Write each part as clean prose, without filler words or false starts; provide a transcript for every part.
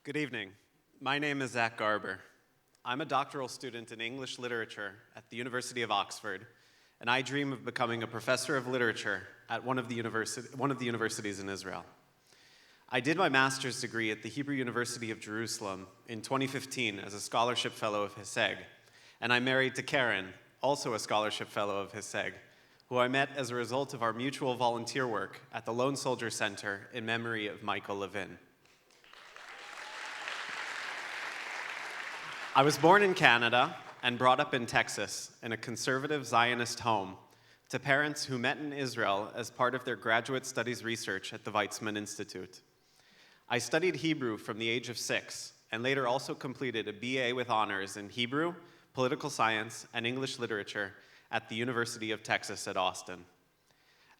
Good evening. My name is Zach Garber. I'm a doctoral student in English literature at the University of Oxford, and I dream of becoming a professor of literature at one of the universities in Israel. I did my master's degree at the Hebrew University of Jerusalem in 2015 as a scholarship fellow of HESEG, and I'm married to Karen, also a scholarship fellow of HESEG, who I met as a result of our mutual volunteer work at the Lone Soldier Center in memory of Michael Levin. I was born in Canada and brought up in Texas in a conservative Zionist home to parents who met in Israel as part of their graduate studies research at the Weizmann Institute. I studied Hebrew from the age of 6 and later also completed a BA with honors in Hebrew, political science, and English literature at the University of Texas at Austin.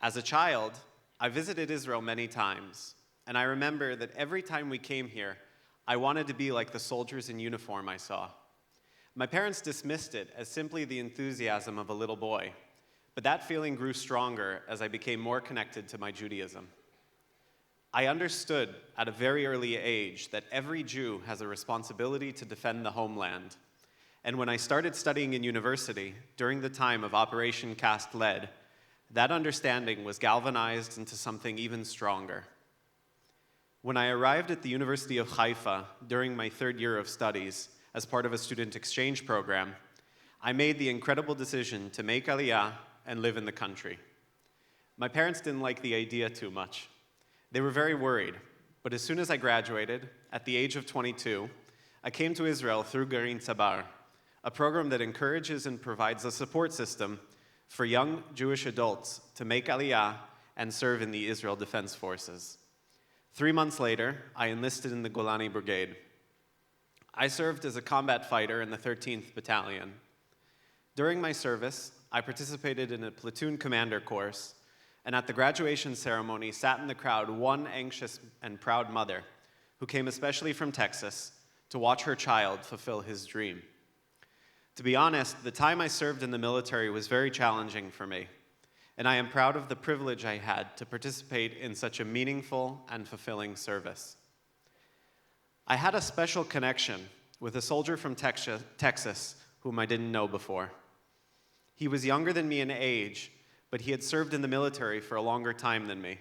As a child, I visited Israel many times, and I remember that every time we came here, I wanted to be like the soldiers in uniform I saw. My parents dismissed it as simply the enthusiasm of a little boy, but that feeling grew stronger as I became more connected to my Judaism. I understood at a very early age that every Jew has a responsibility to defend the homeland. And when I started studying in university, during the time of Operation Cast Lead, that understanding was galvanized into something even stronger. When I arrived at the University of Haifa during my third year of studies as part of a student exchange program, I made the incredible decision to make Aliyah and live in the country. My parents didn't like the idea too much. They were very worried, but as soon as I graduated, at the age of 22, I came to Israel through Garin Tzabar, a program that encourages and provides a support system for young Jewish adults to make Aliyah and serve in the Israel Defense Forces. 3 months later, I enlisted in the Golani Brigade. I served as a combat fighter in the 13th Battalion. During my service, I participated in a platoon commander course, and at the graduation ceremony sat in the crowd one anxious and proud mother who came especially from Texas to watch her child fulfill his dream. To be honest, the time I served in the military was very challenging for me, and I am proud of the privilege I had to participate in such a meaningful and fulfilling service. I had a special connection with a soldier from Texas whom I didn't know before. He was younger than me in age, but he had served in the military for a longer time than me,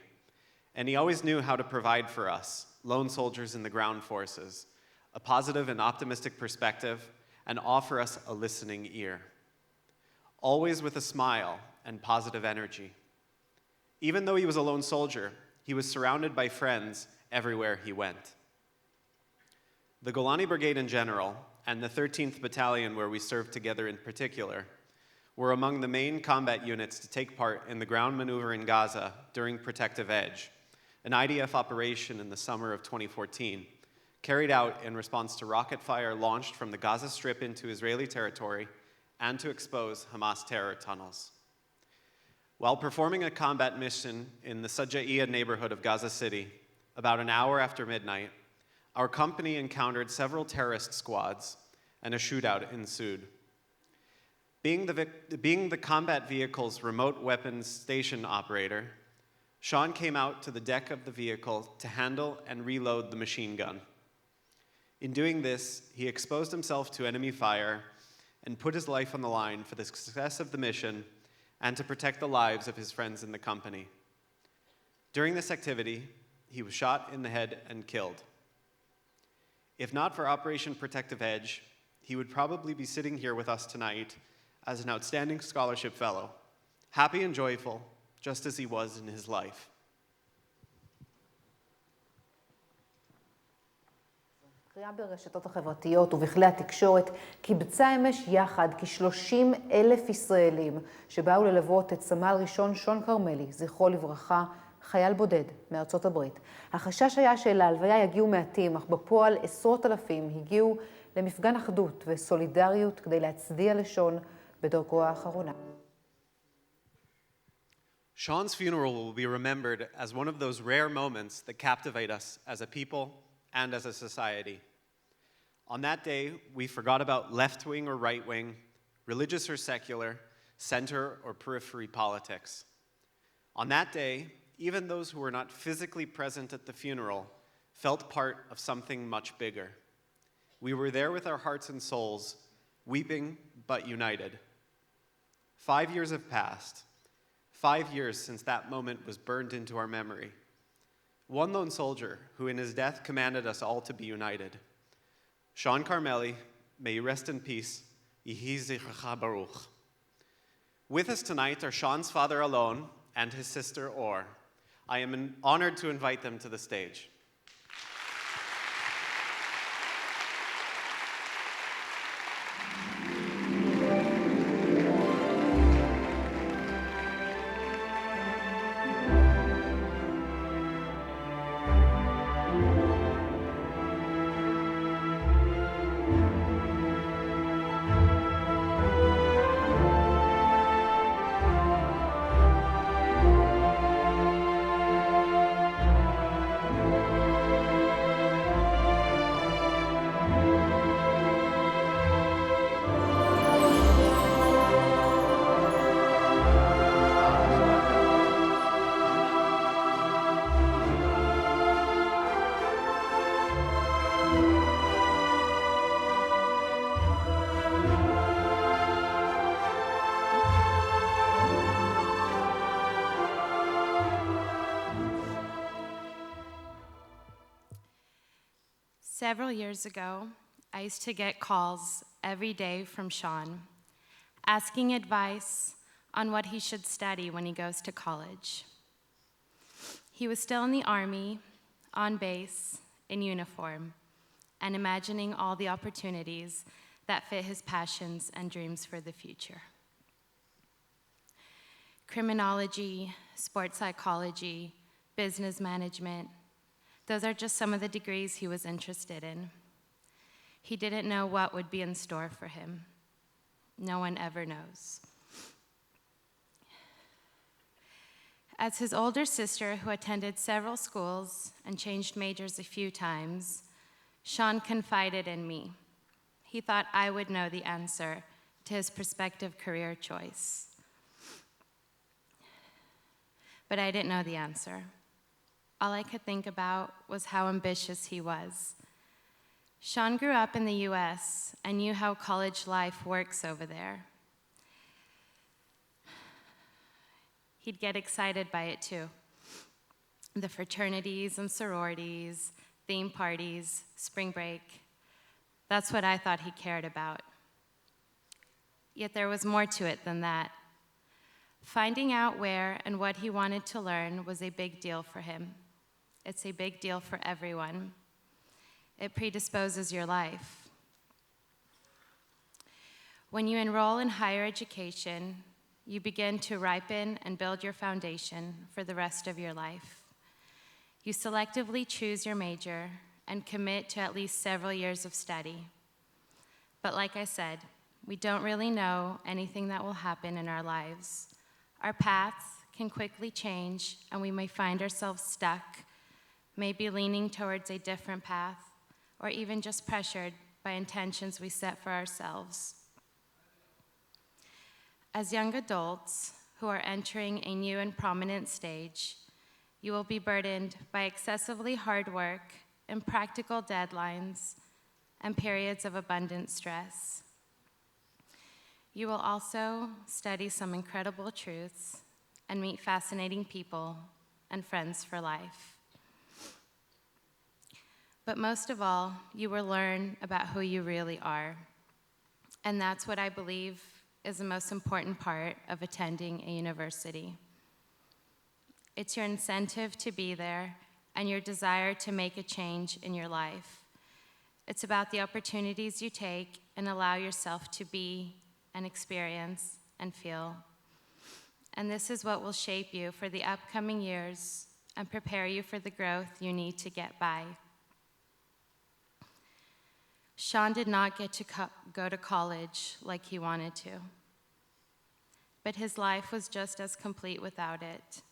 and he always knew how to provide for us, lone soldiers in the ground forces, a positive and optimistic perspective, and offer us a listening ear. Always with a smile and positive energy. Even though he was a lone soldier, he was surrounded by friends everywhere he went. The Golani Brigade in general, and the 13th Battalion where we served together in particular, were among the main combat units to take part in the ground maneuver in Gaza during Protective Edge, an IDF operation in the summer of 2014, carried out in response to rocket fire launched from the Gaza Strip into Israeli territory and to expose Hamas terror tunnels. While performing a combat mission in the Sajaiya neighborhood of Gaza City, about an hour after midnight, our company encountered several terrorist squads and a shootout ensued. Being the combat vehicle's remote weapons station operator, Sean came out to the deck of the vehicle to handle and reload the machine gun. In doing this, he exposed himself to enemy fire and put his life on the line for the success of the mission and to protect the lives of his friends in the company. During this activity, he was shot in the head and killed. If not for Operation Protective Edge, he would probably be sitting here with us tonight as an outstanding scholarship fellow, happy and joyful, just as he was in his life. קריאה ברשתות החברתיות ובכלי התקשורת קיבצה אמש יחד כ-30,000 ישראלים שבאו ללוות את סמל ראשון שון כרמלי, זכרו לברכה, חייל בודד מארצות הברית. החשש היה שלהלוויה יגיעו מעטים, אך בפועל עשרות אלפים הגיעו למפגן אחדות וסולידריות כדי להצדיע לשון בדרכו האחרונה. Sean's funeral will be remembered as one of those rare moments that captivate us as a people and as a society. On that day, we forgot about left-wing or right-wing, religious or secular, center or periphery politics. On that day, even those who were not physically present at the funeral felt part of something much bigger. We were there with our hearts and souls, weeping but united. 5 years have passed. 5 years since that moment was burned into our memory. One lone soldier who in his death commanded us all to be united. Sean Karbeli, may you rest in peace. Yehi zichrecha baruch. With us tonight are Sean's father Alon and his sister Or. I am honored to invite them to the stage. Several years ago, I used to get calls every day from Sean, asking advice on what he should study when he goes to college. He was still in the Army, on base, in uniform, and imagining all the opportunities that fit his passions and dreams for the future. Criminology, sports psychology, business management, those are just some of the degrees he was interested in. He didn't know what would be in store for him. No one ever knows. As his older sister, who attended several schools and changed majors a few times, Sean confided in me. He thought I would know the answer to his prospective career choice. But I didn't know the answer. All I could think about was how ambitious he was. Sean grew up in the US and knew how college life works over there. He'd get excited by it too. The fraternities and sororities, theme parties, spring break. That's what I thought he cared about. Yet there was more to it than that. Finding out where and what he wanted to learn was a big deal for him. It's a big deal for everyone. It predisposes your life. When you enroll in higher education, you begin to ripen and build your foundation for the rest of your life. You selectively choose your major and commit to at least several years of study. But like I said, we don't really know anything that will happen in our lives. Our paths can quickly change, and we may find ourselves stuck, maybe leaning towards a different path, or even just pressured by intentions we set for ourselves. As young adults who are entering a new and prominent stage, you will be burdened by excessively hard work, impractical deadlines, and periods of abundant stress. You will also study some incredible truths and meet fascinating people and friends for life. But most of all, you will learn about who you really are. And that's what I believe is the most important part of attending a university. It's your incentive to be there and your desire to make a change in your life. It's about the opportunities you take and allow yourself to be and experience and feel. And this is what will shape you for the upcoming years and prepare you for the growth you need to get by. Sean did not get to go to college like he wanted to, but his life was just as complete without it,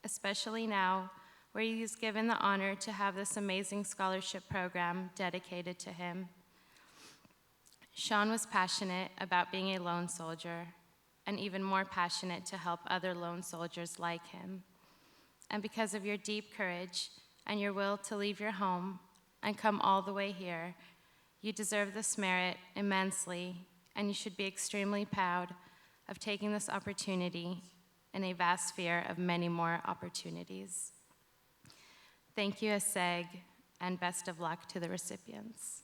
especially now where he's given the honor to have this amazing scholarship program dedicated to him. Sean was passionate about being a lone soldier, and even more passionate to help other lone soldiers like him. And because of your deep courage and your will to leave your home and come all the way here. You deserve this merit immensely, and you should be extremely proud of taking this opportunity in a vast sphere of many more opportunities. Thank you, HESEG, and best of luck to the recipients.